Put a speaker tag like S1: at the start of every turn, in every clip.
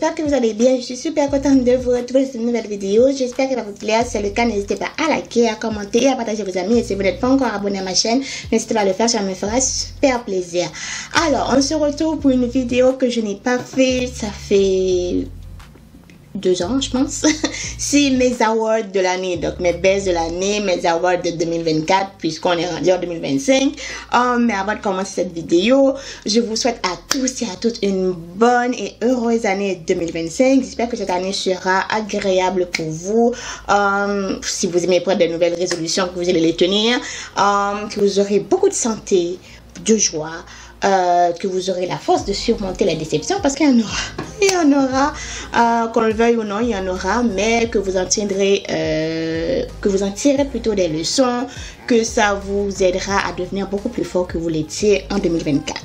S1: j'espère que vous allez bien. Je suis super contente de vous retrouver sur une nouvelle vidéo. J'espère qu'elle va vous plaire. Si c'est le cas, n'hésitez pas à liker, à commenter et à partager vos amis. Et si vous n'êtes pas encore abonné à ma chaîne, n'hésitez pas à le faire, ça me fera super plaisir. Alors, on se retrouve pour une vidéo que je n'ai pas fait, ça fait 2 ans, je pense. C'est mes awards de l'année, donc mes baisses de l'année, mes awards de 2024, puisqu'on est rendu en 2025. Mais avant de commencer cette vidéo, je vous souhaite à tous et à toutes une bonne et heureuse année 2025. J'espère que cette année sera agréable pour vous. Si vous aimez prendre de nouvelles résolutions, que vous allez les tenir, que vous aurez beaucoup de santé, de joie, que vous aurez la force de surmonter la déception, parce qu'il y en aura. Il y en aura, qu'on le veuille ou non, il y en aura, mais que vous en tirez plutôt des leçons, que ça vous aidera à devenir beaucoup plus fort que vous l'étiez en 2024.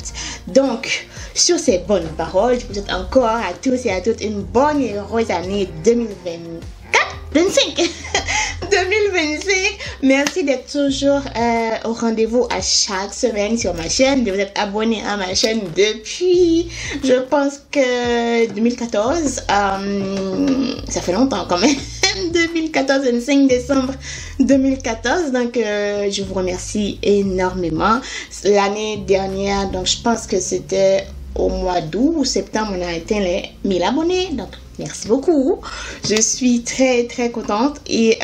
S1: Donc, sur ces bonnes paroles, je vous souhaite encore à tous et à toutes une bonne et heureuse année 2025. Merci d'être toujours au rendez-vous à chaque semaine sur ma chaîne, de vous être abonné à ma chaîne depuis, je pense que 2014, ça fait longtemps quand même, 2014, 25 décembre 2014, donc je vous remercie énormément. L'année dernière, donc je pense que c'était au mois d'août ou septembre, on a atteint les 1000 abonnés, donc merci beaucoup. Je suis très contente et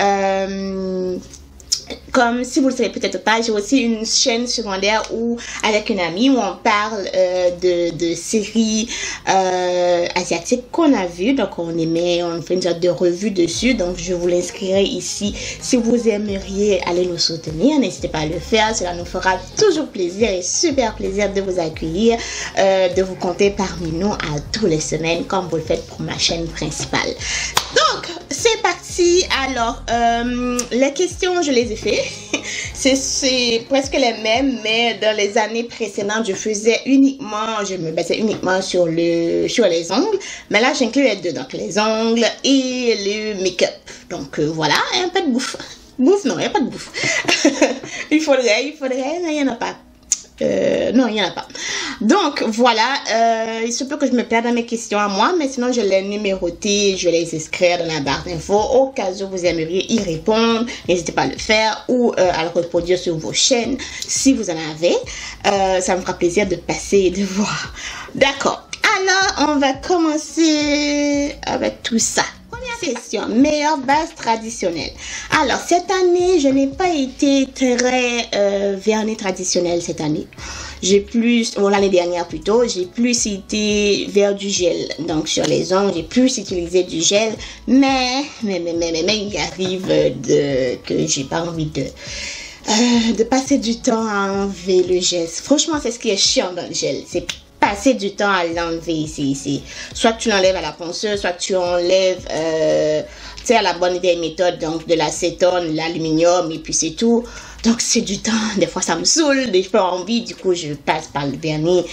S1: comme si vous le savez peut-être pas, j'ai aussi une chaîne secondaire où avec une amie où on parle de séries asiatiques qu'on a vues, donc on fait une sorte de revue dessus, donc je vous l'inscrirai ici si vous aimeriez aller nous soutenir, n'hésitez pas à le faire, cela nous fera toujours plaisir et super plaisir de vous accueillir, de vous compter parmi nous à tous les semaines comme vous le faites pour ma chaîne principale. Donc c'est parti. Alors les questions je les ai fait. C'est presque les mêmes, mais dans les années précédentes, je me basais uniquement sur les ongles. Mais là, j'inclus les deux, donc les ongles et le make-up. Donc voilà, un peu de bouffe. Bouffe, non, il n'y a pas de bouffe. il faudrait, mais il n'y en a pas. Non, il n'y en a pas. Donc, voilà, il se peut que je me perde dans mes questions à moi, mais sinon, je les numérotées, je les inscrire dans la barre d'infos. Au cas où vous aimeriez y répondre, n'hésitez pas à le faire ou à le reproduire sur vos chaînes si vous en avez. Ça me fera plaisir de passer et de voir. D'accord. Alors, on va commencer avec tout ça. Question, meilleure base traditionnelle. Alors cette année je n'ai pas été très vernis traditionnel cette année. J'ai plus, l'année dernière plutôt, j'ai plus été vers du gel. Donc sur les ongles j'ai plus utilisé du gel, mais il arrive que j'ai pas envie de passer du temps à enlever le gel. Franchement c'est ce qui est chiant dans le gel, c'est passer du temps à l'enlever ici. Soit tu l'enlèves à la ponceuse, soit tu enlèves tu sais, à la bonne vieille méthode, donc de l'acétone, l'aluminium et puis c'est tout. Donc c'est du temps, des fois ça me saoule, des fois envie, du coup je passe par le vernis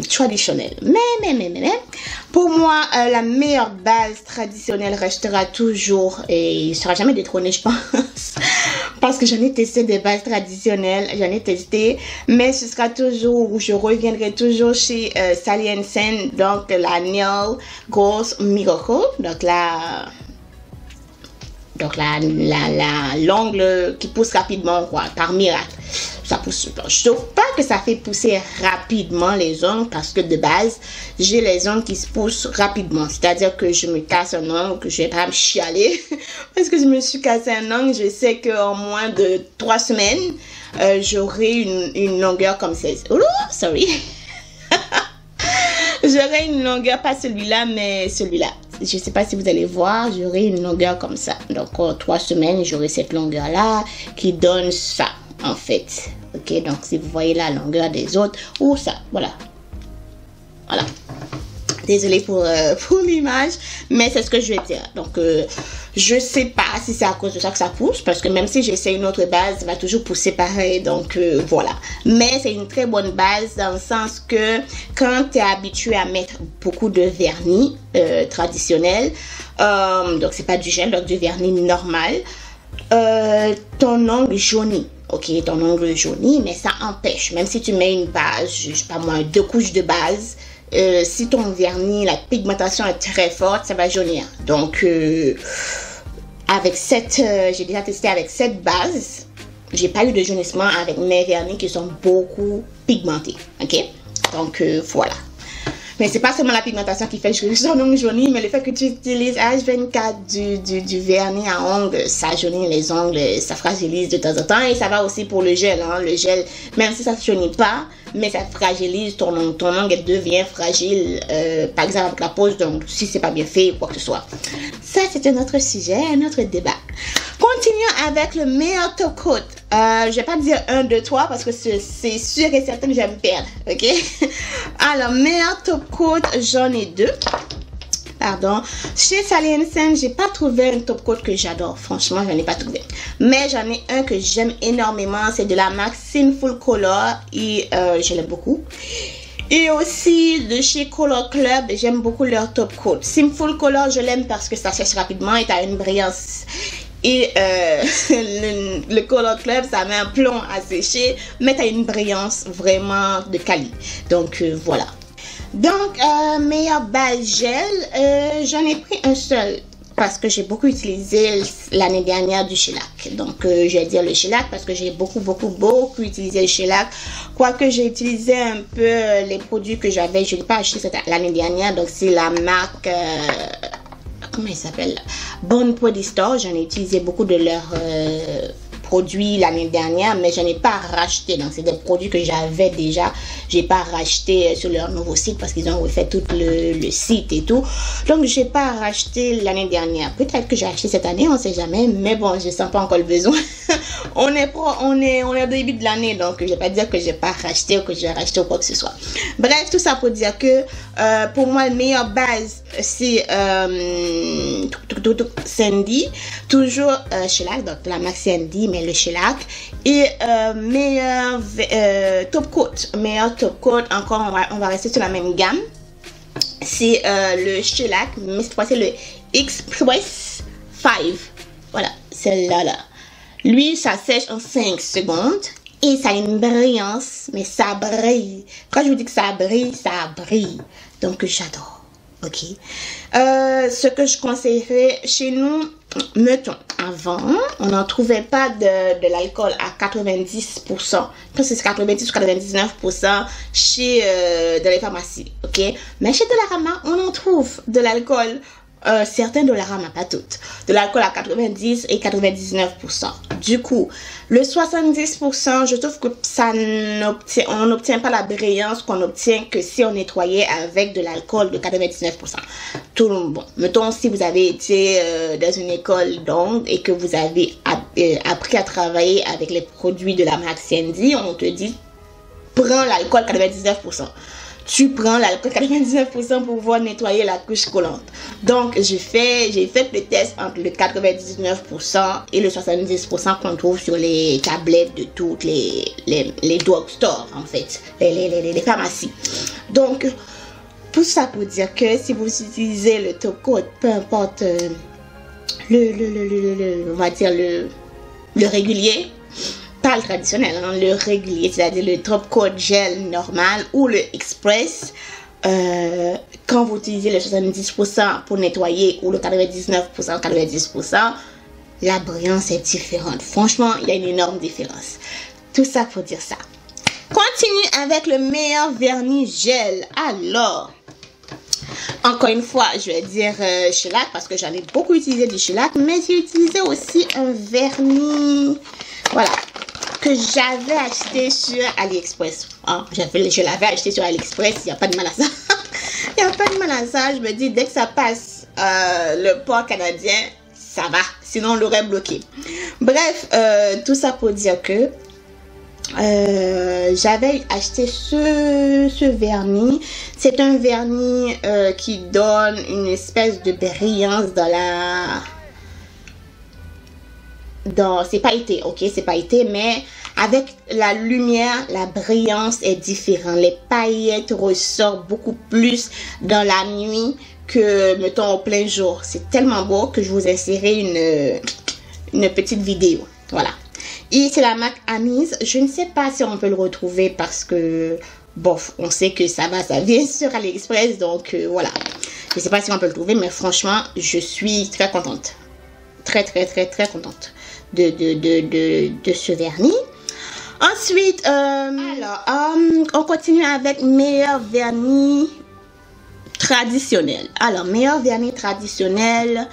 S1: traditionnel. Mais pour moi la meilleure base traditionnelle restera toujours, et il ne sera jamais détrôné je pense, parce que j'en ai testé des bases traditionnelles, mais ce sera toujours, où je reviendrai toujours chez Sally Hansen, donc la Nail Goals Miracle, donc l'ongle qui pousse rapidement, quoi, par miracle. Ça pousse. Je trouve pas que ça fait pousser rapidement les ongles, parce que de base, j'ai les ongles qui se poussent rapidement. C'est-à-dire que je me casse un ongle, que je vais pas me chialer, parce que je me suis cassé un ongle, je sais qu'en moins de 3 semaines, j'aurai une longueur comme celle-ci. Oh, sorry. J'aurai une longueur, pas celui-là, mais celui-là. Je ne sais pas si vous allez voir, j'aurai une longueur comme ça. Donc, en 3 semaines, j'aurai cette longueur-là qui donne ça, en fait. Ok, donc si vous voyez la longueur des autres, ou ça, voilà. Voilà. Désolée pour l'image, mais c'est ce que je vais dire. Donc, je sais pas si c'est à cause de ça que ça pousse, parce que même si j'essaie une autre base, ça va toujours pousser pareil. Donc, voilà. Mais c'est une très bonne base dans le sens que quand tu es habitué à mettre beaucoup de vernis traditionnel, donc c'est pas du gel, donc du vernis normal, ton ongle jaunit. Ok, ton ongle jaunit, mais ça empêche. Même si tu mets une base, je sais pas moi, 2 couches de base, si ton vernis, la pigmentation est très forte, ça va jaunir. Donc, avec j'ai déjà testé avec cette base. J'ai pas eu de jaunissement avec mes vernis qui sont beaucoup pigmentés. Ok? Donc, voilà. Mais c'est pas seulement la pigmentation qui fait que son ongle jaunit, mais le fait que tu utilises H24 du vernis à ongles, ça jaunit les ongles, ça fragilise de temps en temps. Et ça va aussi pour le gel. Hein. Le gel, même si ça ne jaunit pas, mais ça fragilise ton ongle. Ton ongle devient fragile, par exemple avec la pose d'ongle, si c'est pas bien fait ou quoi que ce soit. Ça, c'est un autre sujet, un autre débat. Continuons avec le meilleur top coat. Je vais pas dire 1, 2, 3 parce que c'est sûr et certain que je vais me perdre. Ok? Alors, meilleur top coat, j'en ai 2. Pardon. Chez Sally Hansen, j'ai pas trouvé un top coat que j'adore. Franchement, j'en ai pas trouvé. Mais j'en ai un que j'aime énormément. C'est de la marque Sinful Color. Et je l'aime beaucoup. Et aussi de chez Color Club, j'aime beaucoup leur top coat. Sinful Color, je l'aime parce que ça sèche rapidement et t'as une brillance. Et le Color Club, ça met un plomb à sécher, mais tu as une brillance vraiment de qualité. Donc, voilà. Donc, meilleur base gel, j'en ai pris un seul parce que j'ai beaucoup utilisé l'année dernière du shellac. Donc, je vais dire le shellac parce que j'ai beaucoup utilisé le shellac. Quoique j'ai utilisé un peu les produits que j'avais, je n'ai pas acheté l'année dernière. Donc, c'est la marque... comment il s'appelle? Bon Body Store. J'en ai utilisé beaucoup de leurs produits l'année dernière, mais je n'ai pas racheté. Donc, c'est des produits que j'avais déjà. J'ai pas racheté sur leur nouveau site parce qu'ils ont refait tout le site et tout. Donc, j'ai pas racheté l'année dernière. Peut-être que j'ai acheté cette année, on sait jamais. Mais bon, je sens pas encore le besoin. on est au début de l'année, donc je vais pas dire que j'ai pas racheté ou que j'ai racheté ou quoi que ce soit. Bref, tout ça pour dire que pour moi, la meilleure base, c'est Sandy, toujours shellac, donc la marque Sandy, mais le shellac. Et meilleur top coat, encore on va rester sur la même gamme. C'est le shellac, mais cette fois-ci le Express 5. Voilà, celle-là là. Lui, ça sèche en 5 secondes. Et ça a une brillance, mais ça brille. Quand je vous dis que ça brille, ça brille. Donc, j'adore. Ok. Ce que je conseillerais chez nous, mettons, avant, on n'en trouvait pas de l'alcool à 90%. Je pense que c'est 90 ou 99% chez dans les pharmacies. Ok. Mais chez Dollarama, on en trouve de l'alcool. Certains Dollarama, pas toutes. De l'alcool à 90 et 99%. Du coup, le 70%, je trouve que on n'obtient pas la brillance qu'on obtient que si on nettoyait avec de l'alcool de 99%. Tout le monde. Bon, mettons si vous avez été dans une école d'ongles et que vous avez appris à travailler avec les produits de la marque Sandy, on te dit prends l'alcool 99%. Tu prends l'alcool 99% pour pouvoir nettoyer la couche collante. Donc, j'ai fait le test entre le 99% et le 70% qu'on trouve sur les tablettes de toutes les drugstores, en fait, les pharmacies. Donc, tout ça pour dire que si vous utilisez le top coat, peu importe on va dire le régulier, pas le traditionnel, hein, le régulier, c'est-à-dire le top coat gel normal ou le express. Quand vous utilisez le 70% pour nettoyer ou le 99%, la brillance est différente. Franchement, il y a une énorme différence. Tout ça pour dire ça. Continue avec le meilleur vernis gel. Alors, encore une fois, je vais dire shellac parce que j'en ai beaucoup utilisé du shellac, mais j'ai utilisé aussi un vernis, voilà, que j'avais acheté sur AliExpress. Oh, je l'avais acheté sur AliExpress, il n'y a pas de mal à ça. Il n'y a pas de mal à ça. Je me dis, dès que ça passe le port canadien, ça va. Sinon, on l'aurait bloqué. Bref, tout ça pour dire que j'avais acheté ce vernis. C'est un vernis qui donne une espèce de brillance c'est pas été, ok, c'est pas été, mais avec la lumière, la brillance est différente. Les paillettes ressortent beaucoup plus dans la nuit que, mettons, au plein jour. C'est tellement beau que je vous insérerai une petite vidéo. Voilà. Et c'est la marque Amise. Je ne sais pas si on peut le retrouver parce que, bof, on sait que ça vient sur AliExpress, donc voilà. Je sais pas si on peut le trouver, mais franchement, je suis très contente. Très contente de ce vernis. Ensuite, on continue avec meilleur vernis traditionnel. Alors, meilleur vernis traditionnel,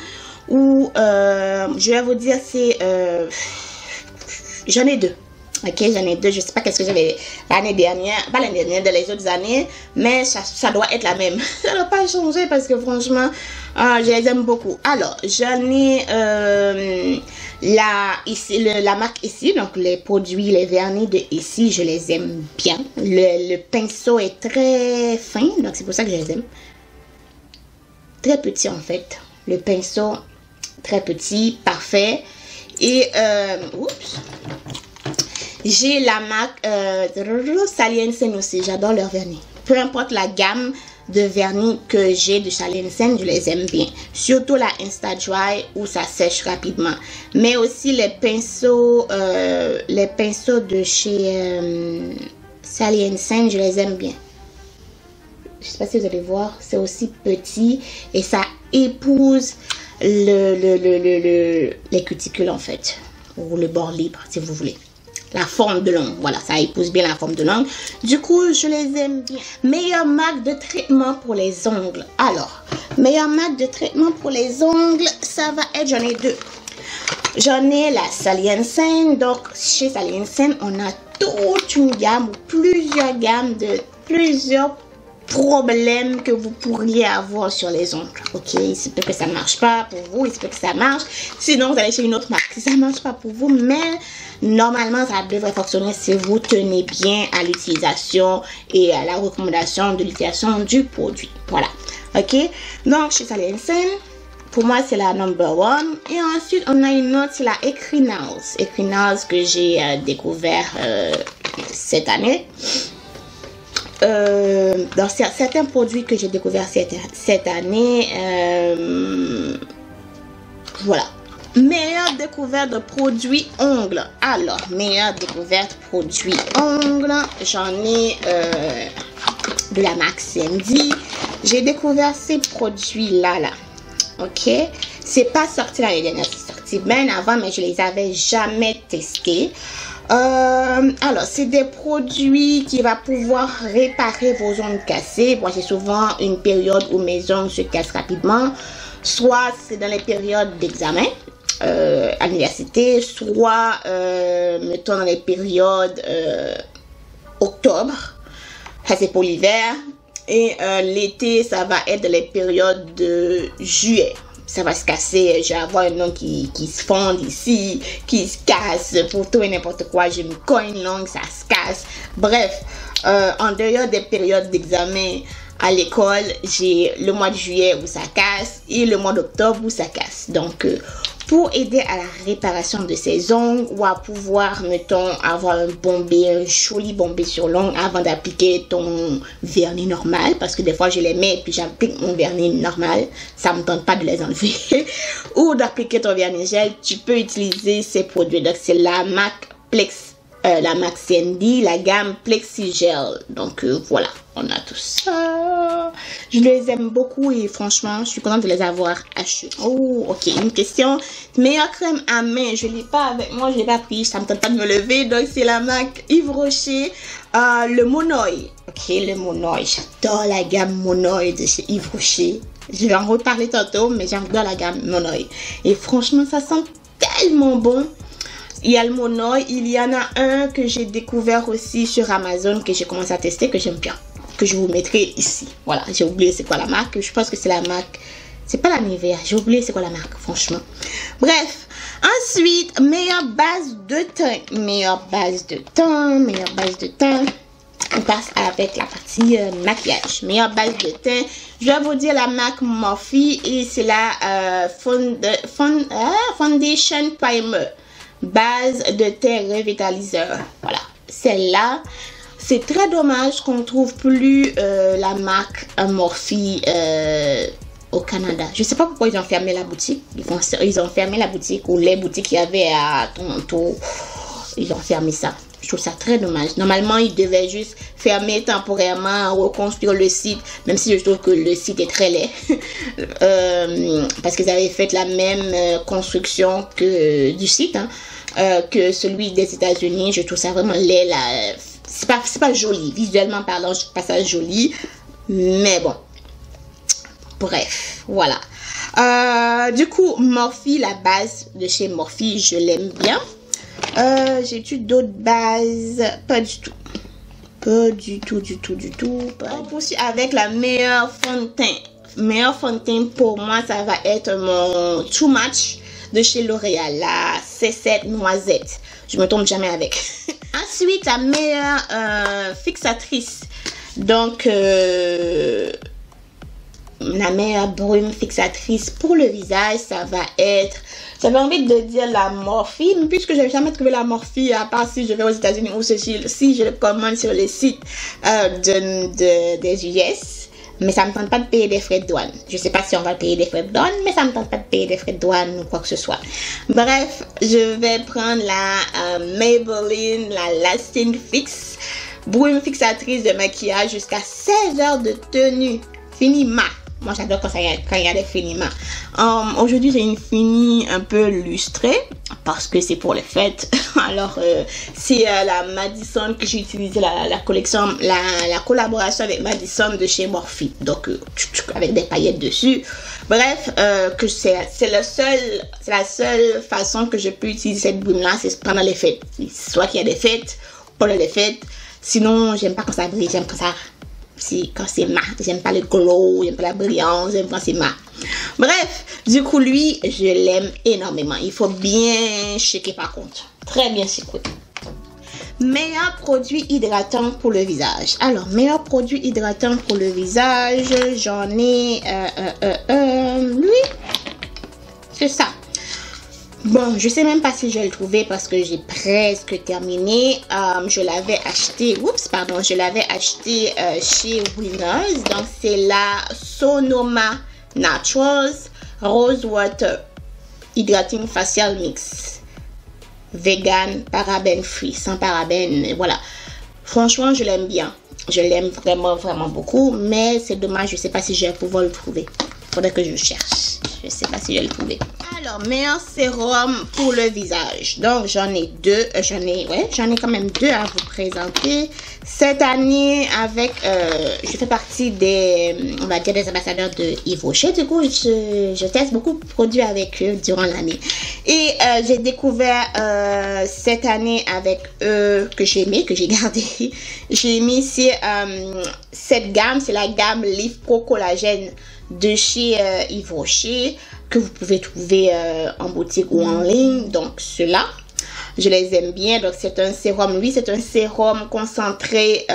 S1: ou je vais vous dire, c'est j'en ai deux. Ok, j'en ai deux. Je sais pas qu'est-ce que j'avais l'année dernière, pas l'année dernière, dans les autres années, mais ça doit être la même. Ça ne doit pas changer parce que franchement, je les aime beaucoup. Alors, j'en ai la marque ici, donc les produits, les vernis de ici, je les aime bien. Le pinceau est très fin, donc c'est pour ça que je les aime. Très petit en fait. Le pinceau, très petit, parfait. Et, oups. J'ai la marque Sally & Sen aussi, j'adore leur vernis. Peu importe la gamme de vernis que j'ai de Sally & Sen, je les aime bien. Surtout la Insta Dry où ça sèche rapidement. Mais aussi les pinceaux de chez Sally & Sen, je les aime bien. Je sais pas si vous allez voir, c'est aussi petit et ça épouse les cuticules en fait. Ou le bord libre si vous voulez. La forme de l'ongle, voilà, ça épouse bien la forme de l'ongle. Du coup, je les aime bien. Meilleure marque de traitement pour les ongles. Alors, meilleure marque de traitement pour les ongles, ça va être, j'en ai deux. J'en ai la Sally & Sen. Donc, chez Sally & Sen, on a toute une gamme, ou plusieurs gammes de plusieurs problèmes que vous pourriez avoir sur les ongles. Ok, il se peut que ça ne marche pas pour vous, il se peut que ça marche. Sinon, vous allez chez une autre marque. Si ça ne marche pas pour vous, mais normalement, ça devrait fonctionner si vous tenez bien à l'utilisation et à la recommandation de l'utilisation du produit. Voilà. Ok, donc chez Sally & Sen, pour moi, c'est la number one. Et ensuite, on a une autre, c'est la Equinox. Equinox que j'ai découvert cette année. Dans certains produits que j'ai découvert cette année, voilà. Meilleure découverte de produits ongles. Alors, meilleure découverte produits ongles, j'en ai de la marque Sandy. J'ai découvert ces produits-là, ok. C'est pas sorti l'année dernière, c'est sorti bien avant, mais je les avais jamais testés. Alors, c'est des produits qui va pouvoir réparer vos ongles cassés. Moi, j'ai souvent une période où mes ongles se cassent rapidement. Soit c'est dans les périodes d'examen à l'université, soit mettons dans les périodes octobre. Ça, c'est pour l'hiver. Et l'été, ça va être dans les périodes de juillet. Ça va se casser, je vais avoir un ongle qui se fonde ici, qui se casse, pour tout et n'importe quoi, je me cogne l'ongle, ça se casse. Bref, en dehors des périodes d'examen à l'école, j'ai le mois de juillet où ça casse et le mois d'octobre où ça casse. Donc, pour aider à la réparation de ces ongles ou à pouvoir, mettons, avoir un bombé, un joli bombé sur l'ongle avant d'appliquer ton vernis normal, parce que des fois je les mets et puis j'applique mon vernis normal, ça me tente pas de les enlever, ou d'appliquer ton vernis gel, tu peux utiliser ces produits. Donc c'est la marque la marque Sandy, la gamme Plexigel. Donc voilà, on a tout ça. Je les aime beaucoup et franchement, je suis contente de les avoir achetés. Oh, ok, une question. Meilleure crème à main, je l'ai pas avec moi, je l'ai pas pris, ça me tente pas de me lever. Donc c'est la marque Yves Rocher, le Monoï. Ok, le Monoï, j'adore la gamme Monoï de chez Yves Rocher. Je vais en reparler tantôt, mais j'adore la gamme Monoï. Et franchement, ça sent tellement bon. Il y a le Monoï, il y en a un que j'ai découvert aussi sur Amazon, que j'ai commencé à tester, que j'aime bien, que je vous mettrai ici. Voilà, j'ai oublié c'est quoi la marque, je pense que c'est la marque, c'est pas la Nivea, j'ai oublié c'est quoi la marque, franchement. Bref, ensuite, meilleure base de teint, meilleure base de teint. On passe avec la partie maquillage. Meilleure base de teint, je vais vous dire la marque Morphe et c'est la Foundation Primer. Base de teint revitaliseur. Voilà, celle-là, c'est très dommage qu'on ne trouve plus la marque Morphe au Canada. Je sais pas pourquoi ils ont fermé la boutique. Ils ont fermé la boutique, ou les boutiques qu'il y avait à Toronto. Ils ont fermé ça. Je trouve ça très dommage. Normalement, ils devaient juste fermer temporairement, reconstruire le site, même si je trouve que le site est très laid. Parce qu'ils avaient fait la même construction que du site, hein, que celui des États-Unis. Je trouve ça vraiment laid. C'est pas joli. Visuellement parlant, je trouve pas ça joli. Mais bon. Bref, voilà. Du coup, Morphe, la base de chez Morphe, je l'aime bien. J'ai-tu d'autres bases? Pas du tout. Pas du tout. On poursuit avec la meilleure fond de teint. Meilleur fond de teint pour moi, ça va être mon Too Match de chez L'Oréal, la C7 Noisette. Je me trompe jamais avec. Ensuite, la meilleure fixatrice. Donc, la meilleure brume fixatrice pour le visage, ça va être... J'avais envie de dire la Morphe, mais puisque je n'ai jamais trouvé la Morphe, à part si je vais aux États-Unis ou si je le commande sur les sites des US. Mais ça ne me tente pas de payer des frais de douane. Je ne sais pas si on va payer des frais de douane, mais ça ne me tente pas de payer des frais de douane ou quoi que ce soit. Bref, je vais prendre la Maybelline, la Lasting Fix, brume fixatrice de maquillage jusqu'à 16 heures de tenue. Fini mat. Moi, j'adore quand il y a des finis mat. Aujourd'hui, j'ai une fini un peu lustrée parce que c'est pour les fêtes. Alors, c'est la Madison que j'ai utilisé, la collection, la collaboration avec Madison de chez Morphe. Donc, avec des paillettes dessus. Bref, que c'est la seule façon que je peux utiliser cette brume-là, c'est pendant les fêtes. Soit qu'il y a des fêtes, pendant les fêtes. Sinon, j'aime pas quand ça brille, j'aime quand ça... quand c'est mat, j'aime pas le glow, j'aime pas la brillance, j'aime quand c'est mat. Bref, du coup lui, je l'aime énormément. Il faut bien checker par contre, très bien checker. Meilleur produit hydratant pour le visage. Alors, meilleur produit hydratant pour le visage, j'en ai lui, c'est ça. Bon, je sais même pas si je vais le trouver parce que j'ai presque terminé. Je l'avais acheté, je l'avais acheté chez Winners. Donc, c'est la Sonoma Naturals Rose Water Hydrating Facial Mix. Vegan, paraben free, sans paraben, voilà. Franchement, je l'aime bien. Je l'aime vraiment beaucoup. Mais c'est dommage, je sais pas si je vais pouvoir le trouver. Faudrait que je cherche. Je sais pas si je vais le trouver. Alors, meilleur sérum pour le visage. Donc, j'en ai deux. J'en ai quand même deux à vous présenter. Cette année, avec, je fais partie des, on va dire, des ambassadeurs de Yves Rocher. Du coup, je teste beaucoup de produits avec eux durant l'année. Et j'ai découvert cette année avec eux que j'ai aimé, que j'ai gardé. J'ai mis ici cette gamme, c'est la gamme Live Pro Collagène de chez Yves Rocher, que vous pouvez trouver en boutique ou en ligne. Donc ceux-là, je les aime bien. Donc c'est un sérum, lui c'est un sérum concentré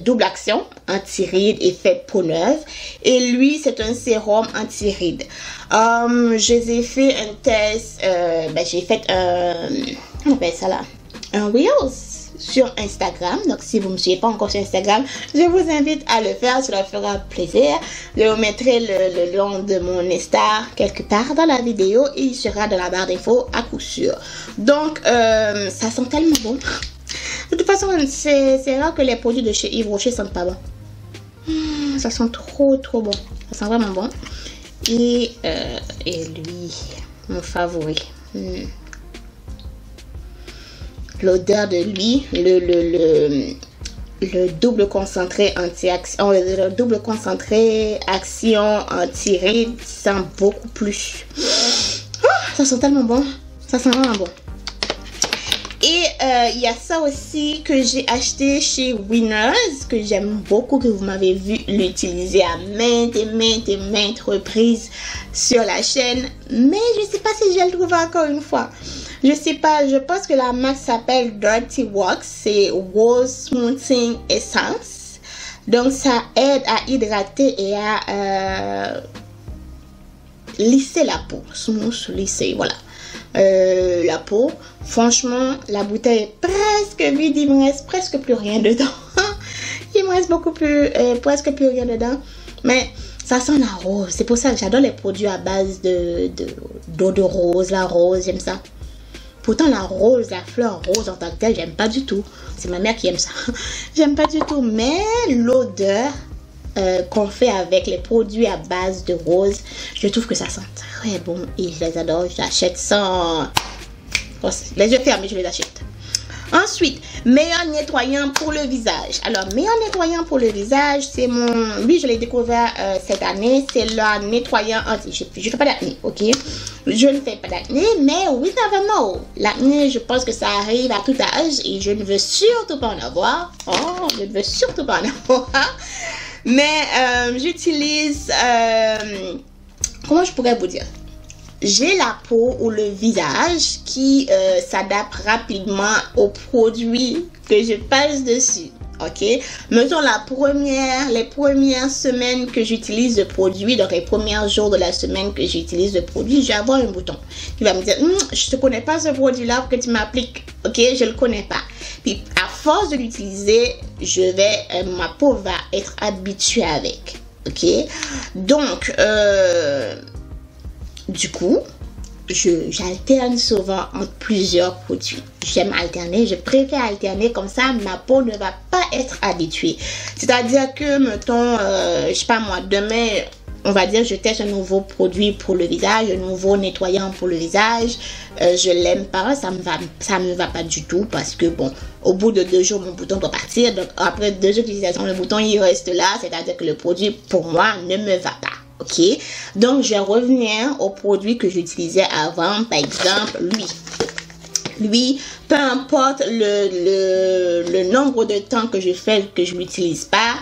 S1: double action, anti-rides et fait peau neuve. Et lui c'est un sérum anti-rides. Je les ai fait un test, j'ai fait on appelle ça là, un Reels sur Instagram. Donc si vous ne me suivez pas encore sur Instagram, je vous invite à le faire, cela fera plaisir. Je vous mettrai le long de mon Insta quelque part dans la vidéo et il sera dans la barre d'infos à coup sûr. Donc ça sent tellement bon. De toute façon, c'est rare que les produits de chez Yves Rocher sentent pas bon. Ça sent trop bon. Ça sent vraiment bon. Et lui, mon favori. L'odeur de lui, le double concentré anti-action, le double concentré action anti-rides sent beaucoup plus. Ça sent tellement bon, ça sent vraiment bon. Et il y a ça aussi que j'ai acheté chez Winners, que j'aime beaucoup, que vous m'avez vu l'utiliser à maintes et maintes reprises sur la chaîne. Mais je ne sais pas si je vais le trouver encore une fois. Je sais pas, je pense que la marque s'appelle Dirty Wax, c'est Wall Smoothing Essence. Donc ça aide à hydrater et à lisser la peau, smooth, lisser, voilà. La peau, franchement la bouteille est presque vide, il me reste presque plus rien dedans. Il me reste presque plus rien dedans, mais ça sent la rose. C'est pour ça que j'adore les produits à base d'eau de rose, la rose, j'aime ça. Pourtant, la rose, la fleur rose en tant que telle, j'aime pas du tout. C'est ma mère qui aime ça. J'aime pas du tout. Mais l'odeur qu'on fait avec les produits à base de rose, je trouve que ça sent très bon et je les adore. J'achète sans les yeux fermés, je les achète. Ensuite, meilleur nettoyant pour le visage. Alors, meilleur nettoyant pour le visage, c'est mon... Lui, je l'ai découvert cette année. C'est le nettoyant anti... Je ne fais pas d'acné, ok? Je ne fais pas d'acné, mais we never know. L'acné, je pense que ça arrive à tout âge et je ne veux surtout pas en avoir. Oh, je ne veux surtout pas en avoir. Mais j'utilise... comment je pourrais vous dire? J'ai la peau ou le visage qui s'adapte rapidement aux produits que je passe dessus. Ok, mettons les premières semaines que j'utilise le produit, donc les premiers jours de la semaine que j'utilise le produit, je vais avoir un bouton qui va me dire je ne connais pas ce produit là que tu m'appliques. Ok, je le connais pas. Puis à force de l'utiliser, ma peau va être habituée avec. Ok, donc du coup, j'alterne souvent entre plusieurs produits. J'aime alterner, je préfère alterner comme ça, ma peau ne va pas être habituée. C'est-à-dire que, mettons, je sais pas moi, demain, on va dire, je teste un nouveau produit pour le visage, un nouveau nettoyant pour le visage. Je l'aime pas, ça me va pas du tout parce que, bon, au bout de 2 jours, mon bouton doit partir. Donc, après 2 jours d'utilisation, le bouton, il reste là. C'est-à-dire que le produit, pour moi, ne me va pas. Ok, donc je vais revenir au produit que j'utilisais avant, par exemple lui, peu importe le nombre de temps que je fais que je l'utilise pas,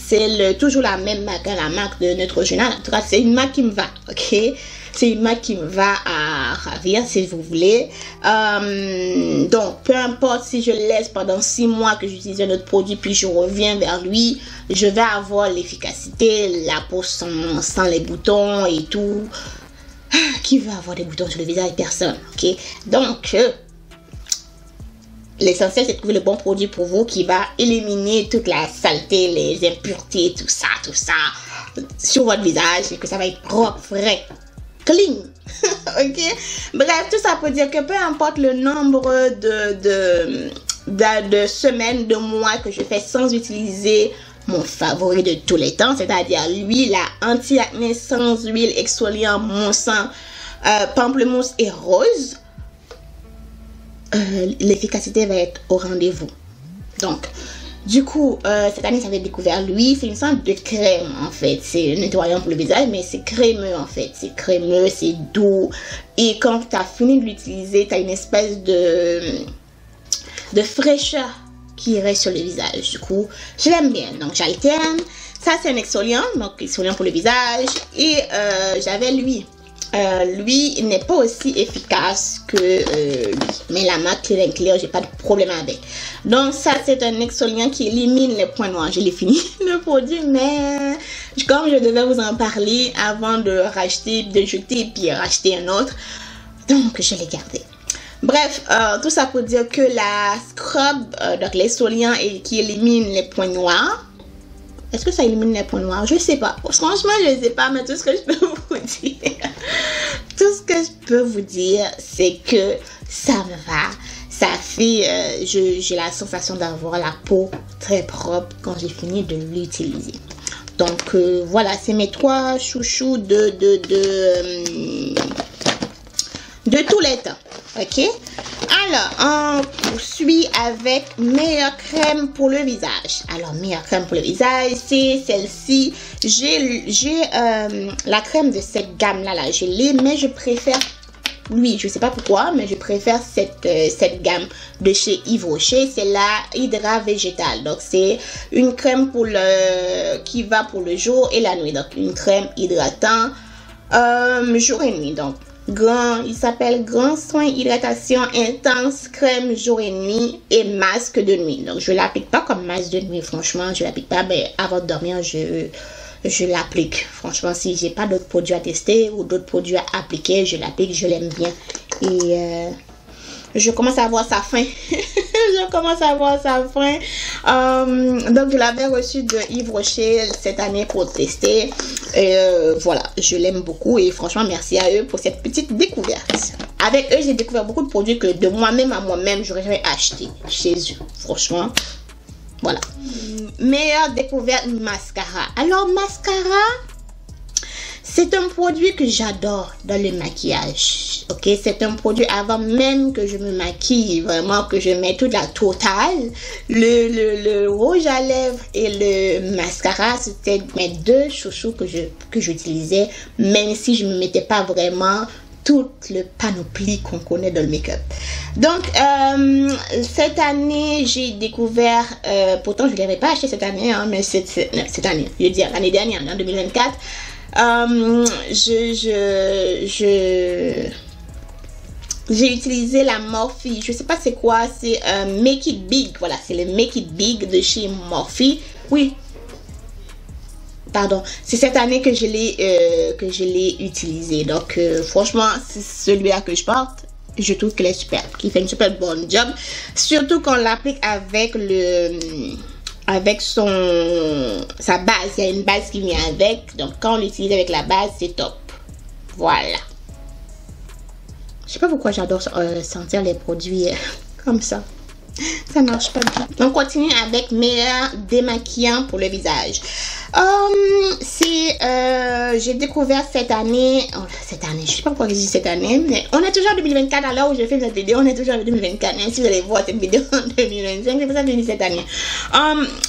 S1: c'est toujours la même marque, la marque de Neutrogena. En tout cas, c'est une marque qui me va, ok. C'est une marque qui me va à ravir, si vous voulez. Donc, peu importe si je laisse pendant 6 mois que j'utilise un autre produit, puis je reviens vers lui, je vais avoir l'efficacité, la peau sans les boutons et tout. Qui veut avoir des boutons sur le visage? Personne, ok? Donc, l'essentiel, c'est de trouver le bon produit pour vous qui va éliminer toute la saleté, les impuretés, tout ça, sur votre visage et que ça va être propre, frais. Clean. Ok, bref, tout ça pour dire que peu importe le nombre de semaines, de mois que je fais sans utiliser mon favori de tous les temps, c'est-à-dire l'huile anti-acné sans huile exfoliant moussant pamplemousse et rose, l'efficacité va être au rendez-vous. Donc, du coup, cette année, j'avais découvert lui. C'est une sorte de crème, en fait. C'est un nettoyant pour le visage, mais c'est crémeux, en fait. C'est crémeux, c'est doux. Et quand tu as fini de l'utiliser, tu as une espèce de fraîcheur qui reste sur le visage. Du coup, je l'aime bien. Donc, j'alterne. Ça, c'est un exfoliant. Donc, exfoliant pour le visage. Et j'avais lui. Lui, il n'est pas aussi efficace que lui. Mais la marque Clear & Clear, j'ai pas de problème avec. Donc ça, c'est un exfoliant qui élimine les points noirs. Je l'ai fini le produit, mais comme je devais vous en parler avant de racheter, de jeter et puis racheter un autre, donc je l'ai gardé. Bref, tout ça pour dire que la scrub, donc l'exfoliant qui élimine les points noirs. Est-ce que ça élimine les points noirs? Je sais pas. Franchement, je ne sais pas, mais tout ce que je peux vous dire, c'est que ça me va. Ça fait, j'ai la sensation d'avoir la peau très propre quand j'ai fini de l'utiliser. Donc, voilà, c'est mes 3 chouchous de tous les temps. Ok? Alors, on poursuit avec meilleure crème pour le visage. Alors, meilleure crème pour le visage, c'est celle-ci. J'ai la crème de cette gamme-là, je l'ai, mais je préfère lui. Je sais pas pourquoi, mais je préfère cette gamme de chez Yves Rocher. C'est la Hydra Végétale. Donc, c'est une crème qui va pour le jour et la nuit. Donc, une crème hydratant jour et nuit. Donc, il s'appelle Grand Soin Hydratation Intense Crème Jour et Nuit et Masque de Nuit. Donc, je ne l'applique pas comme masque de nuit, franchement. Je ne l'applique pas, mais avant de dormir, je l'applique. Franchement, si j'ai pas d'autres produits à tester ou d'autres produits à appliquer, je l'applique, je l'aime bien. Et je commence à voir sa fin. Je commence à voir sa fin. Donc, je l'avais reçu de Yves Rocher cette année pour tester. Et voilà, je l'aime beaucoup. Et franchement, merci à eux pour cette petite découverte. avec eux, j'ai découvert beaucoup de produits que de moi-même à moi-même, j'aurais jamais acheté chez eux. Franchement, voilà. Meilleure découverte, mascara. Alors, mascara, c'est un produit que j'adore dans le maquillage. Ok, c'est un produit avant même que je me maquille, vraiment que je mets toute la totale. Le rouge à lèvres et le mascara, c'était mes deux chouchous que j'utilisais, même si je ne me mettais pas vraiment toute le panoplie qu'on connaît dans le make-up. Donc, cette année, j'ai découvert, pourtant je ne l'avais pas acheté cette année, hein, mais cette année, je veux dire l'année dernière, en 2024, j'ai utilisé la Morphe. Je sais pas c'est quoi, c'est Make It Big. Voilà, c'est le Make It Big de chez Morphe. Oui, pardon, c'est cette année que je l'ai utilisé. Donc franchement, c'est celui-là que je porte. Je trouve qu'il est super, qu'il fait une super bonne job, surtout quand on l'applique avec sa base. Il y a une base qui vient avec, donc quand on l'utilise avec la base, c'est top. Voilà. Je sais pas pourquoi j'adore sentir les produits comme ça. Ça marche pas bien. On continue avec meilleur démaquillant pour le visage. J'ai découvert cette année, je sais pas pourquoi je dis cette année, mais on est toujours en 2024 à l'heure où je fais cette vidéo, on est toujours en 2024, même si vous allez voir cette vidéo en 2025, c'est pour ça que je dis cette année.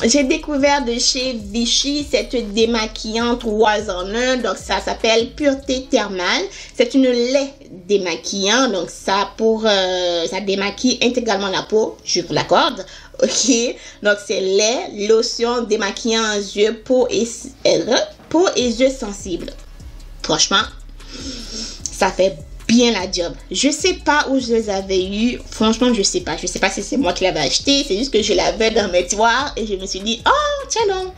S1: J'ai découvert de chez Vichy cette démaquillant 3 en 1, donc ça s'appelle Pureté Thermale. C'est une lait démaquillant, donc ça démaquille intégralement la peau, je vous l'accorde. Ok, donc c'est lait, lotion, démaquillant yeux, peau et yeux sensibles. Franchement, ça fait bien la job. Je sais pas où je les avais eu. Franchement, je sais pas. Je sais pas si c'est moi qui l'avais acheté. C'est juste que je l'avais dans mes tiroirs et je me suis dit, oh, tiens non.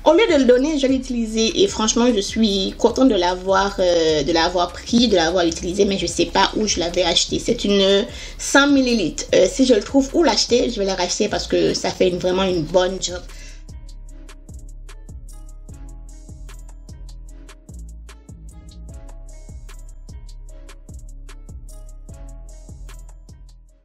S1: Au lieu de le donner, je l'ai utilisé et franchement, je suis contente de l'avoir pris, de l'avoir utilisé, mais je sais pas où je l'avais acheté. C'est une 100 ml. Si je le trouve où l'acheter, je vais la racheter parce que ça fait vraiment une bonne job.